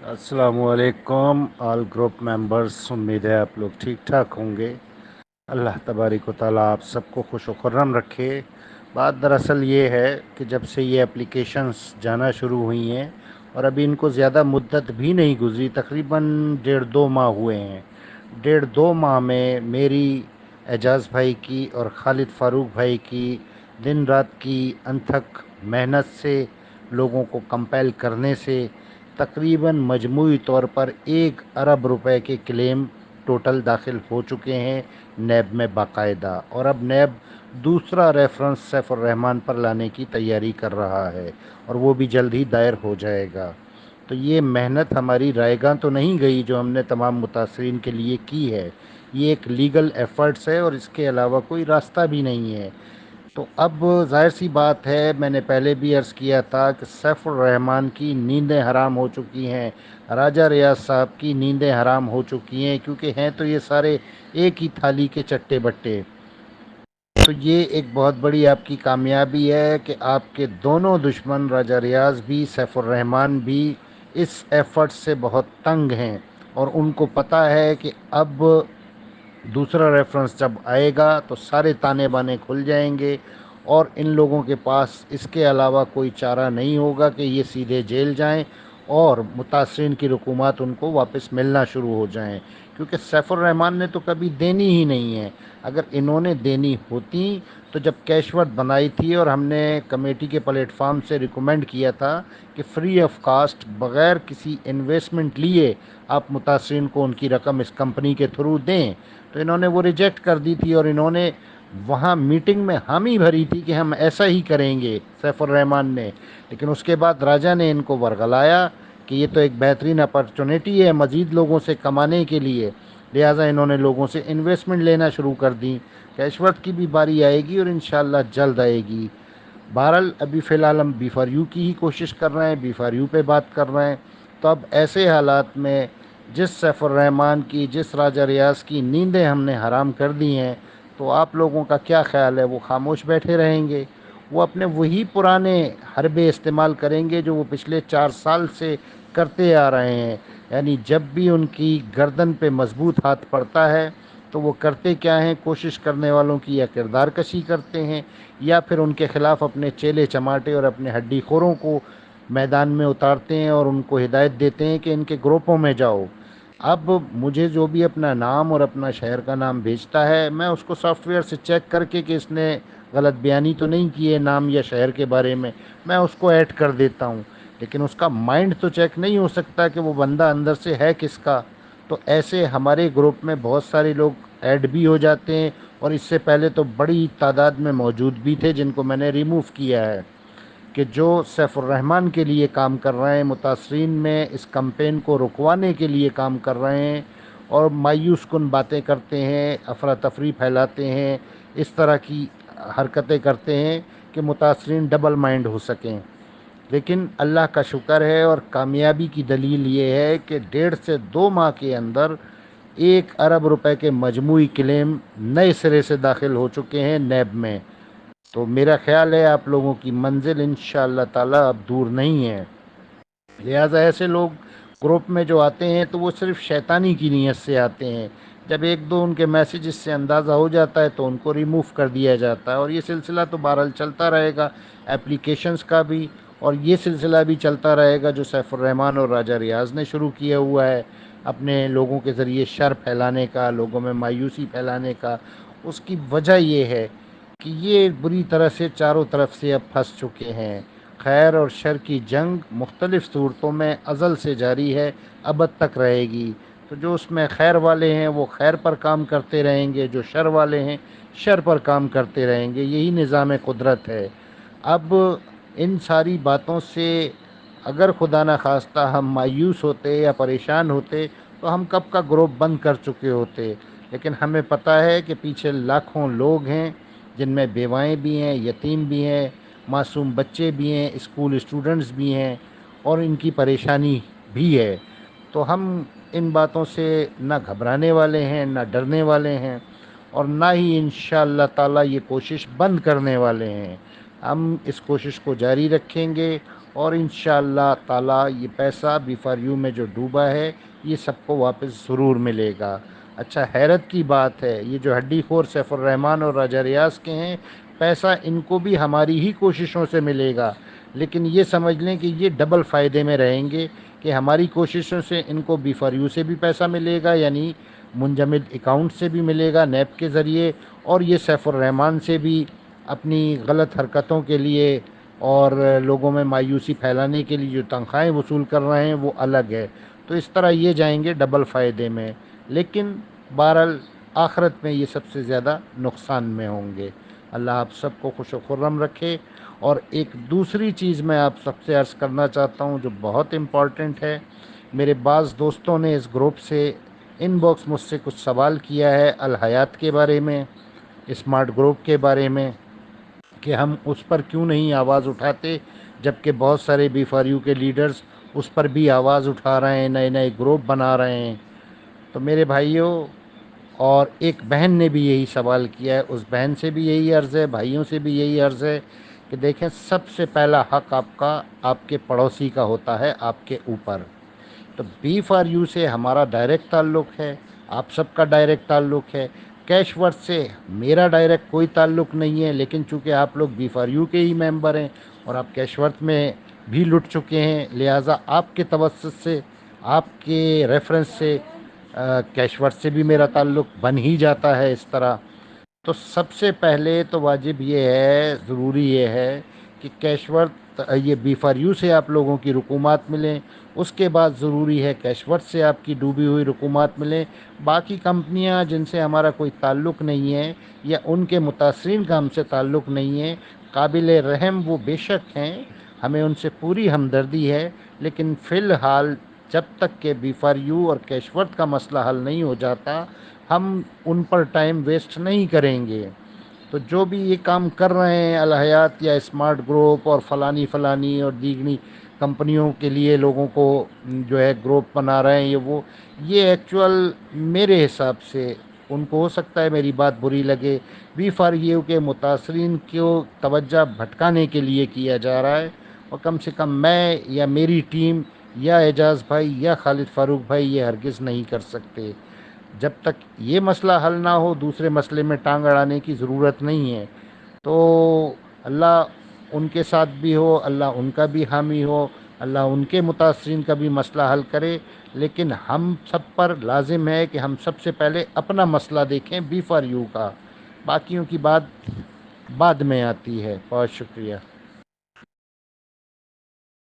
अस्सलाम वालेकुम all group members. उम्मीद है आप लोग ठीक ठाक होंगे। अल्लाह तबारिक व तआला आप सबको खुश व खुर्रम रखे। बात दरअसल ये है कि जब से ये एप्लीकेशंस जाना शुरू हुई हैं और अभी इनको ज़्यादा मुद्दत भी नहीं गुजरी, तकरीबन 1.5-2 माह हुए हैं। 1.5-2 माह में मेरी, एजाज़ भाई की और खालिद फ़ारूक भाई की दिन रात की अनथक मेहनत से, लोगों को कंपेल करने से तकरीबन मजमूई तौर पर 1 अरब रुपए के क्लेम टोटल दाखिल हो चुके हैं नैब में बाकायदा। और अब नैब दूसरा रेफरेंस सैफुर रहमान पर लाने की तैयारी कर रहा है और वो भी जल्द ही दायर हो जाएगा। तो ये मेहनत हमारी रायगां तो नहीं गई जो हमने तमाम मुतासरीन के लिए की है। ये एक लीगल एफर्ट्स है और इसके अलावा कोई रास्ता भी नहीं है। तो अब जाहिर सी बात है, मैंने पहले भी अर्ज़ किया था कि सैफुर रहमान की नींदें हराम हो चुकी हैं, राजा रियाज साहब की नींदें हराम हो चुकी हैं, क्योंकि हैं तो ये सारे एक ही थाली के चट्टे बट्टे। तो ये एक बहुत बड़ी आपकी कामयाबी है कि आपके दोनों दुश्मन राजा रियाज भी, सैफुर रहमान भी इस एफर्ट से बहुत तंग हैं और उनको पता है कि अब दूसरा रेफरेंस जब आएगा तो सारे ताने बाने खुल जाएंगे और इन लोगों के पास इसके अलावा कोई चारा नहीं होगा कि ये सीधे जेल जाएं और मुतासरीन की रकूमात उनको वापस मिलना शुरू हो जाएं, क्योंकि सैफुर रहमान ने तो कभी देनी ही नहीं है। अगर इन्होंने देनी होती तो जब कैशवर्थ बनाई थी और हमने कमेटी के प्लेटफार्म से रिकमेंड किया था कि फ्री ऑफ कास्ट बग़ैर किसी इन्वेस्टमेंट लिए आप मुतासरीन को उनकी रकम इस कंपनी के थ्रू दें, तो इन्होंने वो रिजेक्ट कर दी थी और इन्होंने वहाँ मीटिंग में हामी भरी थी कि हम ऐसा ही करेंगे, सैफुर रहमान ने। लेकिन उसके बाद राजा ने इनको वर्गलाया कि ये तो एक बेहतरीन अपॉर्चुनिटी है मज़ीद लोगों से कमाने के लिए, लिहाजा इन्होंने लोगों से इन्वेस्टमेंट लेना शुरू कर दी। कैशवर्थ की भी बारी आएगी और इंशाल्लाह जल्द आएगी। बहरहाल अभी फ़िलहाल हम बी फॉर यू की ही कोशिश कर रहे हैं, बी फॉर यू पे बात कर रहे हैं। तो अब ऐसे हालात में जिस सैफुर रहमान की, जिस राजा रियाज की नींदें हमने हराम कर दी हैं, तो आप लोगों का क्या ख्याल है? वो खामोश बैठे रहेंगे? वो अपने वही पुराने हरबे इस्तेमाल करेंगे जो वो पिछले 4 साल से करते आ रहे हैं? यानी जब भी उनकी गर्दन पे मजबूत हाथ पड़ता है तो वो करते क्या हैं? कोशिश करने वालों की या किरदार कशी करते हैं या फिर उनके ख़िलाफ़ अपने चेले चमाटे और अपने हड्डी खोरों को मैदान में उतारते हैं और उनको हिदायत देते हैं कि इनके ग्रुपों में जाओ। अब मुझे जो भी अपना नाम और अपना शहर का नाम भेजता है, मैं उसको सॉफ्टवेयर से चेक करके कि इसने गलत बयानी तो नहीं की है नाम या शहर के बारे में, मैं उसको ऐड कर देता हूँ। लेकिन उसका माइंड तो चेक नहीं हो सकता कि वो बंदा अंदर से है किसका। तो ऐसे हमारे ग्रुप में बहुत सारे लोग ऐड भी हो जाते हैं और इससे पहले तो बड़ी तादाद में मौजूद भी थे जिनको मैंने रिमूव किया है, कि जो सैफुर रहमान के लिए काम कर रहे हैं, मुतासरीन में इस कैंपेन को रुकवाने के लिए काम कर रहे हैं और मायूस कुन बातें करते हैं, अफरा तफरी फैलाते हैं, इस तरह की हरकतें करते हैं कि मुतासरीन डबल माइंड हो सकें। लेकिन अल्लाह का शुक्र है और कामयाबी की दलील ये है कि 1.5 से 2 माह के अंदर 1 अरब रुपए के मजमूई क्लेम नए सिरे से दाखिल हो चुके हैं नैब में। तो मेरा ख्याल है आप लोगों की मंजिल इंशाअल्लाह ताला अब दूर नहीं है। लिहाजा ऐसे लोग ग्रुप में जो आते हैं तो वो सिर्फ शैतानी की नीयत से आते हैं। जब एक दो उनके मैसेजेस से अंदाज़ा हो जाता है तो उनको रिमूव कर दिया जाता है और ये सिलसिला तो बहरहाल चलता रहेगा, एप्लीकेशंस का भी। और ये सिलसिला भी चलता रहेगा जो सैफुर रहमान और राजा रियाज ने शुरू किया हुआ है अपने लोगों के ज़रिए शर फैलाने का, लोगों में मायूसी फैलाने का। उसकी वजह ये है कि ये बुरी तरह से चारों तरफ से अब फंस चुके हैं। खैर और शर की जंग मुख्तलिफ़ सूरतों में अज़ल से जारी है, अबद तक रहेगी। तो जो उसमें खैर वाले हैं वो खैर पर काम करते रहेंगे, जो शर वाले हैं शर पर काम करते रहेंगे। यही निज़ाम कुदरत है। अब इन सारी बातों से अगर खुदा न खास्ता हम मायूस होते या परेशान होते तो हम कब का ग्रुप बंद कर चुके होते। लेकिन हमें पता है कि पीछे लाखों लोग हैं जिनमें बेवाएँ भी हैं, यतीम भी हैं, मासूम बच्चे भी हैं, स्कूल स्टूडेंट्स भी हैं और इनकी परेशानी भी है। तो हम इन बातों से ना घबराने वाले हैं, ना डरने वाले हैं और ना ही इंशाअल्लाह ताला ये कोशिश बंद करने वाले हैं। हम इस कोशिश को जारी रखेंगे اور انشاءاللہ تعالی یہ پیسہ بی فار یو میں جو ڈوبا ہے یہ سب کو واپس ضرور ملے گا۔ اچھا، حیرت کی بات ہے، یہ جو ہڈی خور سیف الرحمان اور راجہ ریاض کے ہیں، پیسہ ان کو بھی ہماری ہی کوششوں سے ملے گا، لیکن یہ سمجھ لیں کہ یہ ڈبل فائدے میں رہیں گے کہ ہماری کوششوں سے ان کو بی فار یو سے بھی پیسہ ملے گا، یعنی منجمد اکاؤنٹ سے بھی ملے گا نیب کے ذریعے، اور یہ سیف الرحمان سے بھی اپنی غلط حرکتوں کے لیے اور لوگوں میں مایوسی پھیلانے کے لیے جو تنخواہیں وصول کر رہے ہیں وہ الگ ہے۔ تو اس طرح یہ جائیں گے ڈبل فائدے میں، لیکن بہرحال آخرت میں یہ سب سے زیادہ نقصان میں ہوں گے۔ اللہ آپ سب کو خوش و خرم رکھے۔ اور ایک دوسری چیز میں آپ سب سے عرض کرنا چاہتا ہوں جو بہت امپورٹنٹ ہے، میرے بعض دوستوں نے اس گروپ سے ان باکس مجھ سے کچھ سوال کیا ہے الحیات کے بارے میں، اسمارٹ گروپ کے بارے میں، کہ ہم اس پر کیوں نہیں آواز اٹھاتے، جبکہ بہت سارے بی فار یو کے لیڈرز اس پر بھی آواز اٹھا رہے ہیں، نئے نئے گروپ بنا رہے ہیں۔ تو میرے بھائیوں، اور ایک بہن نے بھی یہی سوال کیا ہے، اس بہن سے بھی یہی عرض ہے، بھائیوں سے بھی یہی عرض ہے کہ دیکھیں، سب سے پہلا حق آپ کا آپ کے پڑوسی کا ہوتا ہے آپ کے اوپر۔ تو بی فار یو سے ہمارا ڈائریکٹ تعلق ہے، آپ سب کا ڈائریکٹ تعلق ہے۔ کیش ورتھ سے میرا ڈائریکٹ کوئی تعلق نہیں ہے، لیکن چونکہ آپ لوگ بی فار یو کے ہی ممبر ہیں اور آپ کیش ورتھ میں بھی لٹ چکے ہیں، لہٰذا آپ کے توسط سے، آپ کے ریفرنس سے کیش ورتھ سے بھی میرا تعلق بن ہی جاتا ہے اس طرح۔ تو سب سے پہلے تو واجب یہ ہے، ضروری یہ ہے کہ کیش ورتھ یہ بی فار یو سے آپ لوگوں کی رقومات ملیں، اس کے بعد ضروری ہے کیش ورتھ سے آپ کی ڈوبی ہوئی رقومات ملیں۔ باقی کمپنیاں جن سے ہمارا کوئی تعلق نہیں ہے یا ان کے متاثرین کا ہم سے تعلق نہیں ہے، قابل رحم وہ بے شک ہیں، ہمیں ان سے پوری ہمدردی ہے، لیکن فی الحال جب تک کہ بی فار یو اور کیش ورتھ کا مسئلہ حل نہیں ہو جاتا، ہم ان پر ٹائم ویسٹ نہیں کریں گے۔ تو جو بھی یہ کام کر رہے ہیں الحیات یا اسمارٹ گروپ اور فلانی اور دیگنی کمپنیوں کے لیے لوگوں کو جو ہے گروپ بنا رہے ہیں، یہ ایکچول میرے حساب سے، ان کو ہو سکتا ہے میری بات بری لگے، بی فار یو کے متاثرین کو توجہ بھٹکانے کے لیے کیا جا رہا ہے، اور کم سے کم میں یا میری ٹیم یا اعجاز بھائی یا خالد فاروق بھائی یہ ہرگز نہیں کر سکتے۔ جب تک یہ مسئلہ حل نہ ہو دوسرے مسئلے میں ٹانگ اڑانے کی ضرورت نہیں ہے۔ تو اللہ ان کے ساتھ بھی ہو، اللہ ان کا بھی حامی ہو، اللہ ان کے متاثرین کا بھی مسئلہ حل کرے، لیکن ہم سب پر لازم ہے کہ ہم سب سے پہلے اپنا مسئلہ دیکھیں بی فار یو کا، باقیوں کی بات بعد میں آتی ہے۔ بہت شکریہ۔